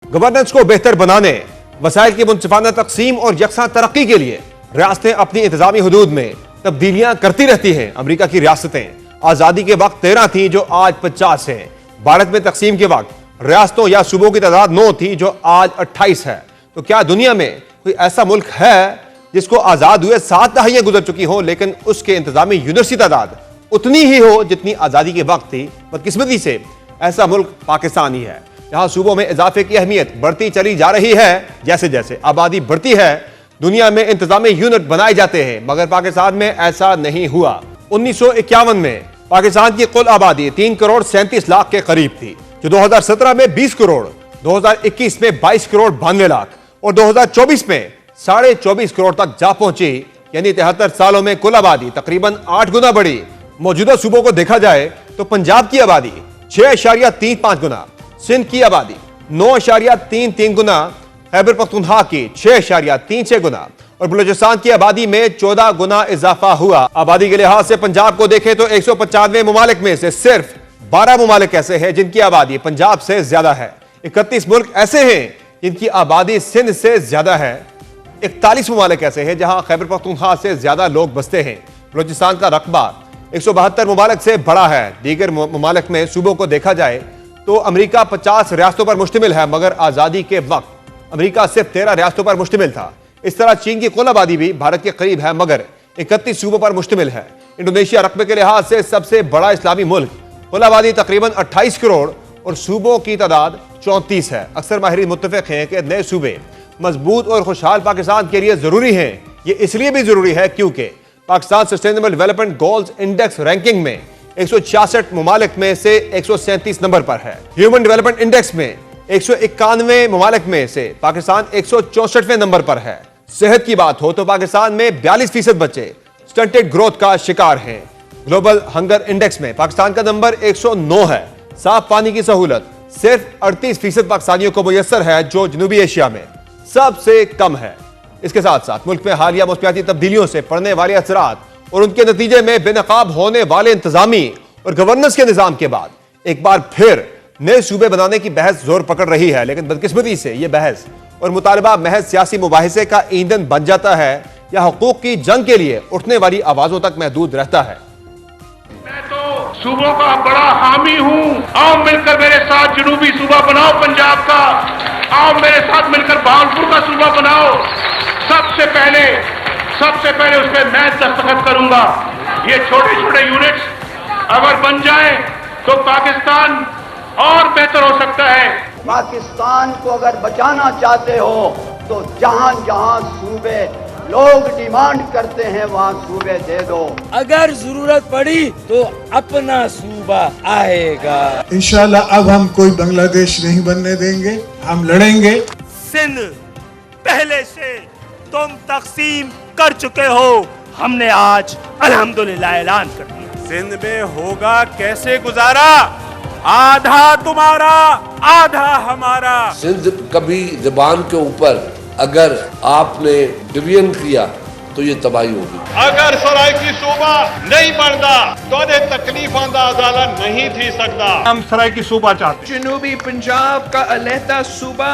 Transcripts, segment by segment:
Governance को बेहतर बनाने, वसाइल की मुनसिफाना तकसीम और यकसा तरक्की के लिए रियासतें अपनी इंतजामी हुदूद में तब्दीलियां करती रहती हैं। अमरीका की रियासतें आजादी के वक्त 13 थी जो आज 50 है। भारत में तकसीम के वक्त रियासतों या सूबों की तादाद 9 थी जो आज 28 है। तो क्या दुनिया में कोई ऐसा मुल्क है जिसको आजाद हुए 7 दहाइयां गुजर चुकी हो लेकिन उसके इंतजामी यूनिट्स की तादाद उतनी ही हो जितनी आजादी के वक्त थी? बदकिस्मती से ऐसा मुल्क पाकिस्तान ही है, जहां सूबों में इजाफे की अहमियत बढ़ती चली जा रही है। जैसे जैसे आबादी बढ़ती है दुनिया में इंतजामी यूनिट बनाए जाते हैं, मगर पाकिस्तान में ऐसा नहीं हुआ। 1951 में पाकिस्तान की कुल आबादी 3 करोड़ 37 लाख के करीब थी, जो 2017 में 20 करोड़, 2021 में 22 करोड़ 92 लाख और 2024 में 24.5 करोड़ तक जा पहुंची। यानी 73 सालों में कुल आबादी तकरीबन 8 गुना बढ़ी। मौजूदा सूबों को देखा जाए तो पंजाब की आबादी 6.35 गुना, सिंध की आबादी 9.33 गुना, खैबर पख्तूनख्वा की 6.36 गुना और बलूचिस्तान की आबादी में 14 गुना इजाफा हुआ। आबादी के लिहाज से पंजाब को देखें तो 195 ममालिक में से सिर्फ 12 ममालिक ऐसे हैं जिनकी आबादी पंजाब से ज्यादा है। 31 मुल्क ऐसे हैं जिनकी आबादी सिंध से ज्यादा है। 41 ममालिक ऐसे हैं जहां खैबर पख्तूनख्वा से ज्यादा लोग बसते हैं। बलूचिस्तान का रकबा 172 ममालिक से बड़ा है। दीगर ममालिक में सूबों को देखा जाए तो अमेरिका 50 रियासतों पर मुश्तमिल है, मगर आजादी के वक्त अमेरिका सिर्फ 13 रियासतों पर मुश्तमिल था। इस तरह चीन की कुल आबादी भी भारत के करीब है, मगर 31 सूबों पर मुश्तमिल है। इंडोनेशिया रकबे के लिहाज से सबसे बड़ा इस्लामी मुल्क, कुल आबादी तकरीबन 28 करोड़ और सूबों की तादाद 34 है। अक्सर माहिरीन मुत्तफिक हैं कि नए सूबे मजबूत और खुशहाल पाकिस्तान के लिए जरूरी हैं। ये इसलिए भी जरूरी है क्योंकि Pakistan sustainable development goals index ranking में 166 ममालिक में से 137 नंबर पर है। ह्यूमन डेवलपमेंट इंडेक्स में 191 ममालिक में से पाकिस्तान 164वें नंबर पर है। सेहत की बात हो तो पाकिस्तान में 42% बच्चे स्टंटेड ग्रोथ का शिकार हैं। ग्लोबल हंगर इंडेक्स में पाकिस्तान का नंबर 109 है। साफ पानी की सहूलत सिर्फ 38% पाकिस्तानियों को मुयस्सर है, जो जनूबी एशिया में सबसे कम है। इसके साथ साथ मुल्क में हालिया मौसमियाती तब्दीलियों से पड़ने वाले असरात और उनके नतीजे में बेनकाब होने वाले इंतजामी और गवर्नेंस के निजाम के बाद एक बार फिर नए सूबे बनाने की बहस जोर पकड़ रही है। लेकिन बदकिस्मती से यह बहस और मुतालबा महज सियासी मुबाहिसे का ईंधन बन जाता है या हुकूक की जंग के लिए उठने वाली आवाजों तक महदूद रहता है। मैं तो सूबों का बड़ा हामी हूँ। आओ मिलकर मेरे साथ जनूबी सूबा बनाओ पंजाब का। आओ मेरे साथ मिलकर भावलपुर का सूबा बनाओ। सबसे पहले उस पर मैं दस्तखत करूंगा। ये छोटे छोटे यूनिट्स अगर बन जाए तो पाकिस्तान और बेहतर हो सकता है। पाकिस्तान को अगर बचाना चाहते हो तो जहां जहां सूबे लोग डिमांड करते हैं वहां सूबे दे दो। अगर जरूरत पड़ी तो अपना सूबा आएगा। इंशाल्लाह अब हम कोई बांग्लादेश नहीं बनने देंगे, हम लड़ेंगे। सिंध पहले से तुम तकसीम कर चुके हो, हमने आज अल्हम्दुलिल्लाह ऐलान कर दिया। सिंध में होगा कैसे गुजारा? आधा तुम्हारा आधा हमारा। सिंध कभी जबान के ऊपर अगर आपने डिवीजन किया तो ये तबाही होगी। अगर सराइकी सूबा नहीं बनता तो तकलीफ आंदा नहीं थी सकता। हम सराइकी सूबा चाहते। जनूबी पंजाब का अलहदा सूबा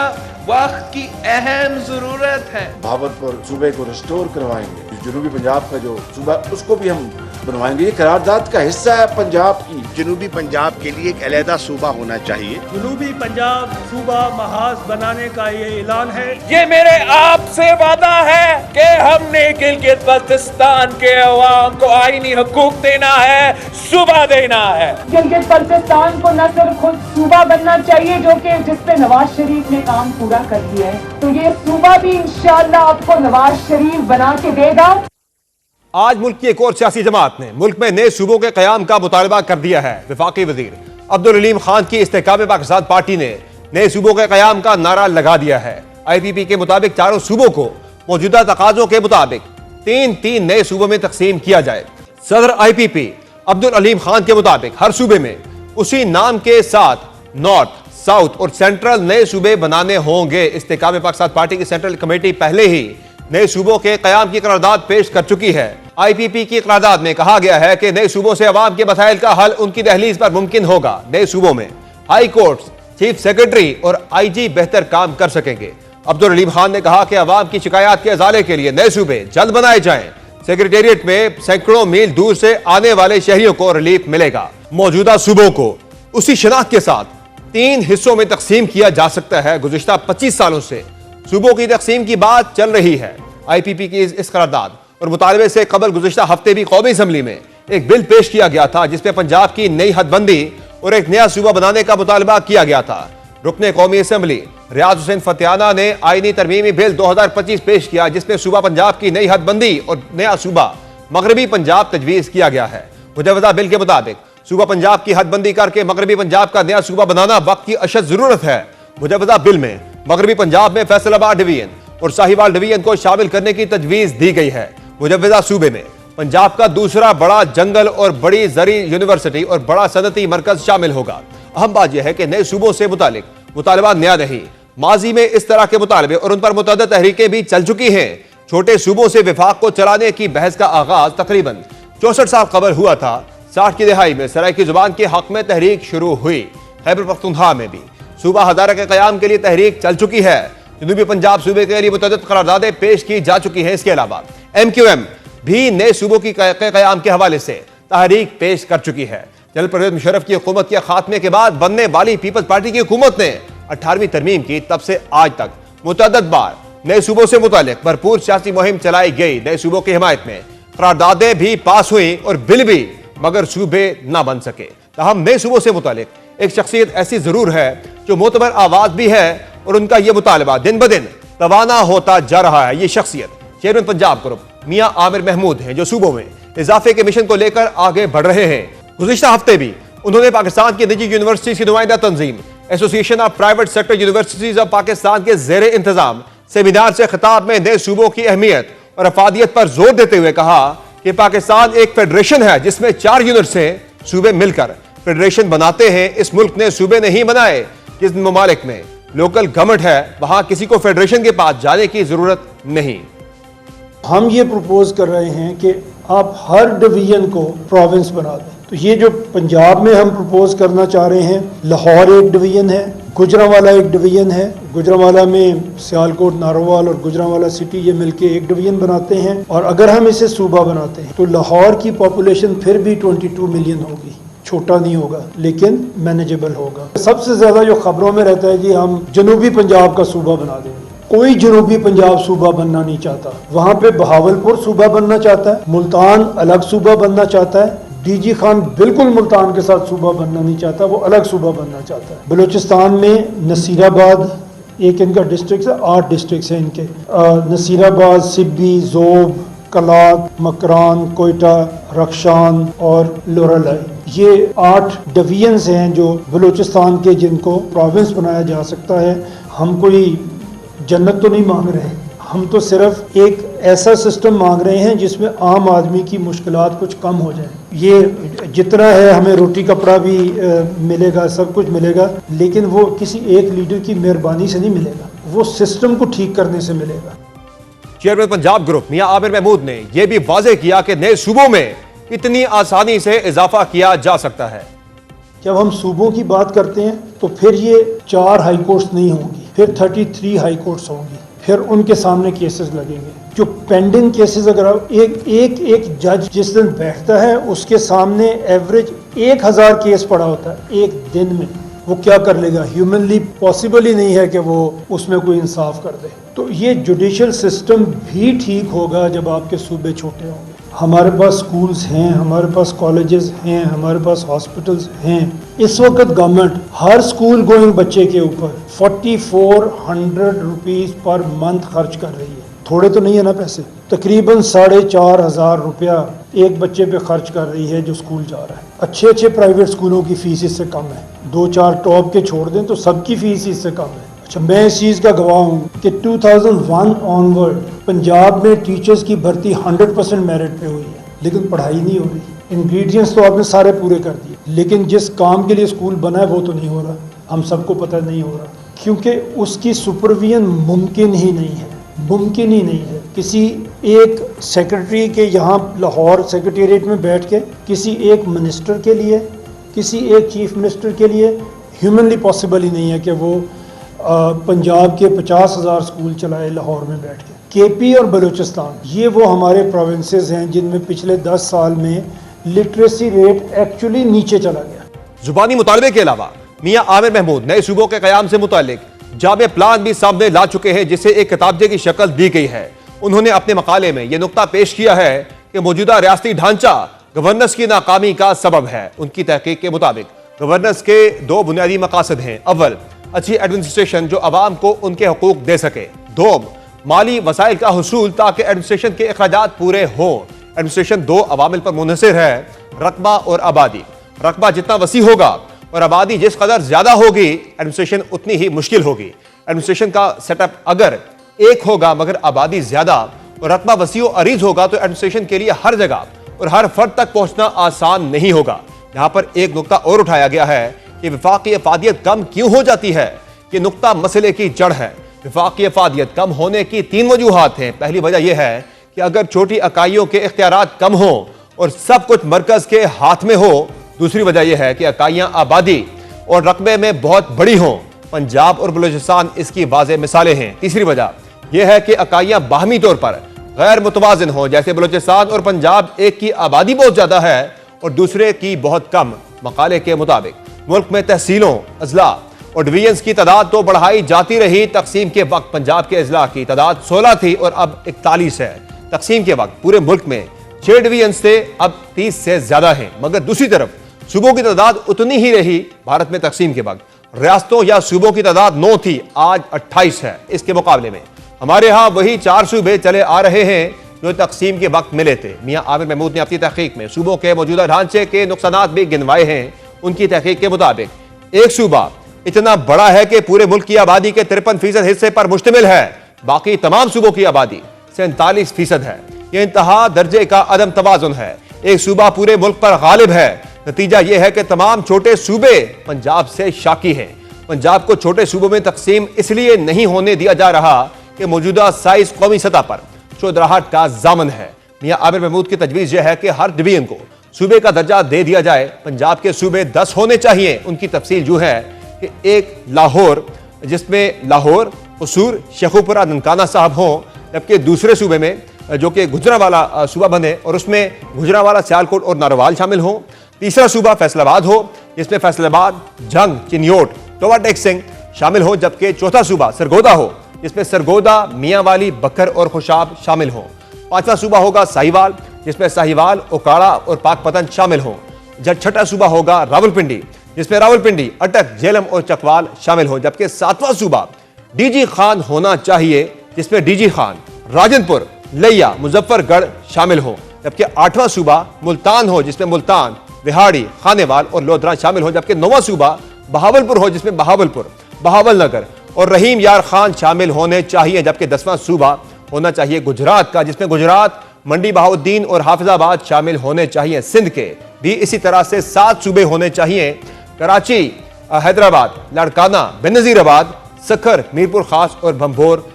वक्त की अहम जरूरत है। भावलपुर सूबे को रिस्टोर करवाएंगे। जनूबी पंजाब का जो सूबा उसको भी हम बनवाएंगे। ये करारदाद का हिस्सा है पंजाब की। जनूबी पंजाब के लिए एक अलहदा सूबा होना चाहिए। जनूबी पंजाब सूबा महाज बनाने का ये ऐलान है। ये मेरे आपसे वादा है कि हमने गिलगित बल्तिस्तान के अवाम को आईनी हकूक देना है, सूबा देना है। गिलगित बल्तिस्तान को न सिर्फ खुद सूबा बनना चाहिए जो कि जिसपे नवाज शरीफ ने काम पूरा कर दिया है, तो ये सूबा भी इंशाअल्लाह आपको नवाज शरीफ बना के देगा। आज मुल्क की एक और सियासी जमात ने मुल्क में नए सूबों के कयाम का मुतालबा कर दिया है। वफाकी वजीर अब्दुल अलीम खान की इस्तेहकाम पाकिस्तान पार्टी ने नए सूबों के कयाम का नारा लगा दिया है। IPP के मुताबिक चारों सूबों को मौजूदा तकाजों के मुताबिक 3-3 नए सूबों में तकसीम किया जाए। सदर IPP अब्दुल अलीम खान के मुताबिक हर सूबे में उसी नाम के साथ नॉर्थ, साउथ और सेंट्रल नए सूबे बनाने होंगे। इस्तेहकाम पाकिस्तान पार्टी की सेंट्रल कमेटी पहले ही नए सूबों के कयाम की करारदाद पेश कर चुकी है। IPP की करारदाद में कहा गया है कि नए सूबों से अवाम के मसाइल का हल उनकी दहलीज पर मुमकिन होगा। नए सूबों में हाई कोर्ट्स चीफ सेक्रेटरी और आईजी बेहतर काम कर सकेंगे। अब्दुल रलीम खान ने कहा कि अवाम की शिकायत के अजाले के लिए नए सूबे जल्द बनाए जाएं। सेक्रेटेरिएट में सैकड़ों मील दूर से आने वाले शहरियों को रिलीफ मिलेगा। मौजूदा सूबों को उसी शनाख्त के साथ 3 हिस्सों में तकसीम किया जा सकता है। गुज़िश्ता 25 सालों से सूबों की तकसीम की बात चल रही है। IPP की इस करारदाद और मुतालबे से कबल गुज़िश्ता हफ्ते भी कौमी असम्बली में एक बिल पेश किया गया था, जिसमें पंजाब की नई हदबंदी और एक नया सूबा बनाने का मुतालबा किया गया था। रुकने कौमी असम्बली रियाज हुसैन फतियाना ने आईनी तरमीमी बिल 2025 पेश किया, जिसमें सूबा पंजाब की नई हदबंदी और नया सूबा मगरबी पंजाब तजवीज़ किया गया है। मुजवजा बिल के मुताबिक सूबा पंजाब की हदबंदी करके मगरबी पंजाब का नया सूबा बनाना वक्त की अशद जरूरत है। मुजवजा बिल में मगरबी पंजाब में फैसलाबाद डिवीजन और साहिवाल डिवीजन को शामिल करने की तजवीज़ दी गई है। मुजवजा सूबे में पंजाब का दूसरा बड़ा जंगल और बड़ी जरी यूनिवर्सिटी और बड़ा सनती मरकज शामिल होगा। अहम बात यह है कि नए सूबों से मुतालिक मुतालबा नया नहीं, माजी में इस तरह के मुतालबे और उन पर मुतअद्दिद तहरीकें भी चल चुकी हैं। छोटे सूबों से विफाक को चलाने की बहस का आगाज तकरीबन 64 साल कबल हुआ था। 60 की दिहाई में सराइकी जुबान के हक में तहरीक शुरू हुई। खैबर पख्तूनख्वा में भी सूबा हज़ारा के क़याम के लिए तहरीक चल चुकी है। जनूबी पंजाब सूबे के लिए मुतअद्दिद करारदादें पेश की जा चुकी हैं। इसके अलावा MQM भी नए सूबों की क़याम के हवाले से तहरीक पेश कर चुकी है। जनरल परवेज मुशर्रफ की हुकूमत के खात्मे के बाद बनने वाली पीपल्स पार्टी की हुकूमत ने 18वीं तरमीम की, तब से आज तक मुतअद्दिद बार नए सूबों से मुतालिक भरपूर सियासी मुहिम चलाई गई। नए सूबों की हिमायत में करारदादें भी पास हुई और बिल भी, मगर सूबे ना बन सके। ताहम नए सूबों से मुतालिक एक शख्सियत ऐसी जरूर है जो मोतबर आवाज भी है और उनका यह मुतालबा दिन ब दिन तवाना होता जा रहा है। ये शख्सियत चेयरमैन पंजाब ग्रुप मियां आमिर महमूद हैं, जो सूबों में इजाफे के मिशन को लेकर आगे बढ़ रहे हैं। गुज़िश्ता हफ्ते भी उन्होंने पाकिस्तान की निजी यूनिवर्सिटीज की नुमाइंदा तंजीम association of private sector universities of Pakistan के ज़ेरे इंतजाम सेमिनार से खिताब में नए सूबों की अहमियत और अफादियत पर जोर देते हुए कहा कि पाकिस्तान एक फेडरेशन है जिसमें 4 यूनिट से सूबे मिलकर फेडरेशन बनाते हैं। इस मुल्क ने सूबे नहीं बनाए। जिस ममालिक में लोकल गवर्नमेंट है वहां किसी को फेडरेशन के पास जाने की जरूरत नहीं। हम ये प्रपोज कर रहे हैं कि आप हर डिवीजन को प्रोविंस बना दें। तो ये जो पंजाब में हम प्रपोज करना चाह रहे हैं, लाहौर एक डिवीजन है, गुजरांवाला एक डिवीजन है, गुजरांवाला में सियालकोट, नारोवाल और गुजरांवाला सिटी ये मिलके एक डिवीजन बनाते हैं। और अगर हम इसे सूबा बनाते हैं तो लाहौर की पॉपुलेशन फिर भी 22 मिलियन होगी। छोटा नहीं होगा लेकिन मैनेजेबल होगा। सबसे ज्यादा जो खबरों में रहता है कि हम जनूबी पंजाब का सूबा बना देंगे। कोई जनूबी पंजाब सूबा बनना नहीं चाहता। वहाँ पे बहावलपुर सूबा बनना चाहता है, मुल्तान अलग सूबा बनना चाहता है, DG खान बिल्कुल मुल्तान के साथ सूबा बनना नहीं चाहता, वो अलग सूबा बनना चाहता है। बलूचिस्तान में नसीराबाद एक इनका डिस्ट्रिक्ट है, 8 डिस्ट्रिक्ट हैं इनके, नसीराबाद, सिब्बी, जोब, कलात, मकरान, कोयटा, रक्षान और लोरालाई, ये 8 डिवीजन्स हैं जो बलूचिस्तान के, जिनको प्रोविंस बनाया जा सकता है। हम कोई जन्नत तो नहीं मांग रहे, हम तो सिर्फ एक ऐसा सिस्टम मांग रहे हैं जिसमें आम आदमी की मुश्किलात कुछ कम हो जाए। ये जितना है हमें रोटी कपड़ा भी मिलेगा, सब कुछ मिलेगा, लेकिन वो किसी एक लीडर की मेहरबानी से नहीं मिलेगा, वो सिस्टम को ठीक करने से मिलेगा। चेयरमैन पंजाब ग्रुप मियां आमिर महमूद ने यह भी वाज़ेह किया कि नए सूबों में इतनी आसानी से इजाफा किया जा सकता है। जब हम सूबों की बात करते हैं तो फिर ये 4 हाई कोर्ट्स नहीं होंगी, फिर 33 हाई कोर्ट्स होंगी, फिर उनके सामने केसेस लगेंगे। जो पेंडिंग केसेस, अगर एक जज जिस दिन बैठता है उसके सामने एवरेज 1000 केस पड़ा होता है एक दिन में, वो क्या कर लेगा? ह्यूमनली पॉसिबल ही नहीं है कि वो उसमें कोई इंसाफ कर दे। तो ये जुडिशल सिस्टम भी ठीक होगा जब आपके सूबे छोटे होंगे। हमारे पास स्कूल्स हैं, हमारे पास कॉलेजेस हैं, हमारे पास हॉस्पिटल्स हैं। इस वक्त गवर्नमेंट हर स्कूल गोइंग बच्चे के ऊपर 4400 रुपीज़ पर मंथ खर्च कर रही है। थोड़े तो नहीं है ना पैसे, तकरीबन 4500 रुपया एक बच्चे पे खर्च कर रही है जो स्कूल जा रहा है। अच्छे प्राइवेट स्कूलों की फीस इससे कम है, 2-4 टॉप के छोड़ दें तो सबकी फीस इससे कम है। अच्छा, मैं इस चीज़ का गवाह हूँ कि 2001 ऑनवर्ड पंजाब में टीचर्स की भर्ती 100% मेरिट पे हुई है, लेकिन पढ़ाई नहीं हो रही। इंग्रेडिएंट्स तो आपने सारे पूरे कर दिए, लेकिन जिस काम के लिए स्कूल बना है वो तो नहीं हो रहा। हम सबको पता नहीं हो रहा क्योंकि उसकी सुपरविजन मुमकिन ही नहीं है, मुमकिन ही नहीं है। किसी एक सेक्रेटरी के यहाँ लाहौर सेक्रेटेरिएट में बैठ के किसी एक मिनिस्टर के लिए, किसी एक चीफ मिनिस्टर के लिए ह्यूमनली पॉसिबल ही नहीं है कि वो पंजाब के 50,000 स्कूल चलाए लाहौर में बैठ के। केपी और बलूचिस्तान ये वो हमारे प्रोविंसेस हैं जिनमें पिछले 10 साल में लिटरेसी रेट एक्चुअली नीचे चला गया। जुबानी मुतालबे के अलावा मियां आमिर महमूद नए सूबों के कयाम से मुतालिक जामे प्लान भी सामने ला चुके हैं, जिसे एक किताबचे की शक्ल दी गई है। उन्होंने अपने मकाले में यह नुक्ता पेश किया है कि मौजूदा रियासती ढांचा गवर्नेंस की नाकामी का सबब है। उनकी तहकीक के मुताबिक गवर्नेंस के 2 बुनियादी मकासद हैं। अव्वल, अच्छी एडमिनिस्ट्रेशन जो अवाम को उनके हकूक दे सके। 2, माली वसाइल का हुसूल ताकि एडमिनिस्ट्रेशन के अखराजात पूरे हों। एडमिनिस्ट्रेशन 2 अवामिल पर मुनहसर है, रकबा और आबादी। रकबा जितना वसी होगा और आबादी जिस कदर ज्यादा होगी, एडमिनिस्ट्रेशन उतनी ही मुश्किल होगी। एडमिनिस्ट्रेशन का सेटअप अगर एक होगा मगर आबादी ज्यादा और रकबा वसी और अरीज होगा तो एडमिनिस्ट्रेशन के लिए हर जगह और हर फर्द तक पहुंचना आसान नहीं होगा। यहां पर एक नुक्ता और उठाया गया है कि वफाकी अफादियत कम क्यों हो जाती है। ये नुक्ता मसले की जड़ है। वफाकी अफादियत कम होने की 3 वजूहात हैं। पहली वजह यह है कि अगर छोटी इकाइयों के इख्तियारात कम हो और सब कुछ मरकज के हाथ में हो। दूसरी वजह यह है कि इकाइयां आबादी और रकबे में बहुत बड़ी हों। पंजाब और बलूचिस्तान इसकी वाज़ेह मिसालें हैं। तीसरी वजह यह है कि इकाइयां बाहमी तौर पर गैर मुतवाज़िन हों, जैसे बलूचिस्तान और पंजाब एक की आबादी बहुत ज्यादा है और दूसरे की बहुत कम। मकाले के मुताबिक मुल्क में तहसीलों, अजला और डिवीजन्स की तादाद तो बढ़ाई जाती रही। तकसीम के वक्त पंजाब के अजला की तादाद 16 थी और अब 41 है। तकसीम के वक्त पूरे मुल्क में 6 डिवीजन्स थे, अब 30 से ज्यादा हैं। मगर दूसरी तरफ सूबों की तादाद उतनी ही रही। भारत में तकसीम के वक्त रियासतों या सूबों की तादाद 9 थी, आज 28 है। इसके मुकाबले में हमारे यहाँ वही 4 सूबे चले आ रहे हैं जो तकसीम के वक्त मिले थे। मियां आमिर महमूद ने अपनी तहकीक में सूबों के मौजूदा ढांचे के नुकसानात भी गिनवाए हैं। उनकी तहकीक के मुताबिक एक सूबा इतना बड़ा है कि पूरे मुल्क की आबादी के 53% हिस्से पर मुश्तमिल है, बाकी तमाम सूबों की आबादी 47% है। यह इंतहा दर्जे का अदम तवाजुन है। एक सूबा पूरे मुल्क पर गालिब है। नतीजा यह है कि तमाम छोटे सूबे पंजाब से शाकी हैं। पंजाब को छोटे सूबों में तकसीम इसलिए नहीं होने दिया जा रहा कि मौजूदा साइज कौमी सतह पर चौधराहट का जामन है। मियां आमिर महमूद की तजवीज़ यह है कि हर डिवीजन को सूबे का दर्जा दे दिया जाए। पंजाब के सूबे 10 होने चाहिए। उनकी तफसील जो है कि एक लाहौर, जिसमें लाहौर, कसूर, शेखुपुरा, ननकाना साहब हों, जबकि दूसरे सूबे में जो कि गुजरांवाला सूबा बने और उसमें गुजरांवाला, सियालकोट और नारोवाल शामिल हों। तीसरा सूबा फैसलाबाद हो, जिसमें फैसलाबाद, जंग, चिन्योट, टोवा टेक सिंह शामिल हो। जबकि चौथा सूबा सरगोदा हो, जिसमें सरगोदा, मियांवाली, बकर और खुशाब शामिल हों। पांचवा सूबा होगा साहिवाल, जिसमें साहिवाल, ओकाड़ा और पाकपतन शामिल हों। जब छठा सूबा होगा रावलपिंडी, जिसमें रावलपिंडी, अटक, झेलम और चकवाल शामिल हों। जबकि 7वां सूबा डीजी खान होना चाहिए, जिसमें डीजी खान, राजनपुर, लिया, मुजफ्फरगढ़ शामिल हों। जबकि 8वां सूबा मुल्तान हो, जिसमें मुल्तान, विहाड़ी, खानेवाल और लोधरा शामिल हो। जबकि 9वां सूबा बहावलपुर हो, जिसमें बहावलपुर, बहावल नगर और रहीम यार खान शामिल होने चाहिए। जबकि 10वां सूबा होना चाहिए गुजरात का, जिसमें गुजरात, मंडी बहाउद्दीन और हाफिजाबाद शामिल होने चाहिए। सिंध के भी इसी तरह से 7 सूबे होने चाहिए। कराची, हैदराबाद, लाड़काना, बेनजीराबाद, सखर, मीरपुर खास और भंभोर,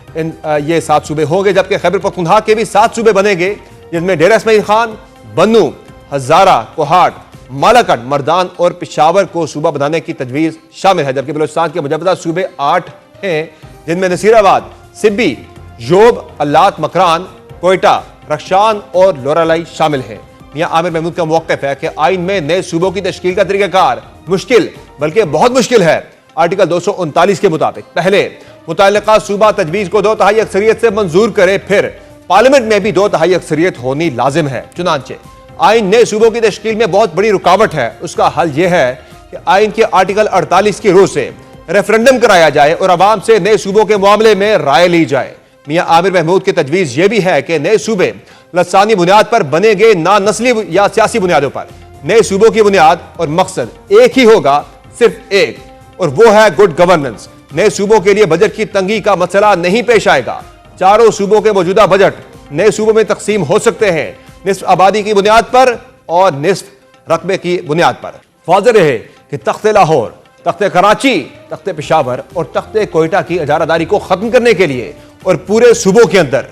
ये 7 सूबे होंगे। जबकि खैबर पख्तूनख्वा के भी 7 सूबे बनेंगे, जिनमें डेरा इस्माइल खान, बन्नू, हजारा, कोहाट, मालाकट, मर्दान और पिशावर को सूबा बनाने की तजवीज़ शामिल है। जबकि बलूचिस्तान के मुजव्वदा सूबे 8 हैं, जिनमें नसीराबाद, सिब्बी, योब, अल्लात, मकरान, कोयटा, रक्षान और लोरालाई शामिल हैं। मियां आमिर महमूद का मौक़िफ़ है कि आइन में नए सूबों की तश्कील का तरीक़ाकार मुश्किल, बल्कि बहुत मुश्किल है। आर्टिकल 239 के मुताबिक पहले मुतल्लिका सूबा तजवीज़ को 2/3 अक्सरियत से मंजूर करे, फिर पार्लियामेंट में भी 2/3 अक्सरियत होनी लाजिम है। चुनांचे आइन नए सूबों की तश्कील में बहुत बड़ी रुकावट है। उसका हल यह है कि आइन के आर्टिकल 48 की रूह से रेफरेंडम कराया जाए और आवाम से नए सूबों के मामले में राय ली जाए। मियां आमिर महमूद की तजवीज़ यह भी है कि नए सूबे लसानी बुनियाद पर बनेंगे, ना नस्ली या सियासी बुनियादों पर। नए सूबों की बुनियाद और मकसद एक ही होगा, सिर्फ एक, और वो है गुड गवर्नेंस। नए सूबों के लिए बजट की तंगी का मसला नहीं पेश आएगा। चारों सूबों के मौजूदा बजट नए सूबों में तकसीम हो सकते हैं, निस्फ आबादी की बुनियाद पर और निस्फ रकबे की बुनियाद पर। वाज़ेह रहे कि तख्ते लाहौर, तख्ते कराची, तख्ते पेशावर और तख्ते कोयटा की इजारादारी को खत्म करने के लिए और पूरे सूबों के अंदर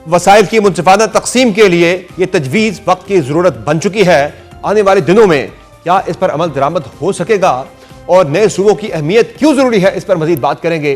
वसाइल की मुनसिफाना तकसीम के लिए यह तजवीज़ वक्त की ज़रूरत बन चुकी है। आने वाले दिनों में क्या इस पर अमल दरामद हो सकेगा और नए सूबों की अहमियत क्यों जरूरी है, इस पर मजीद बात करेंगे।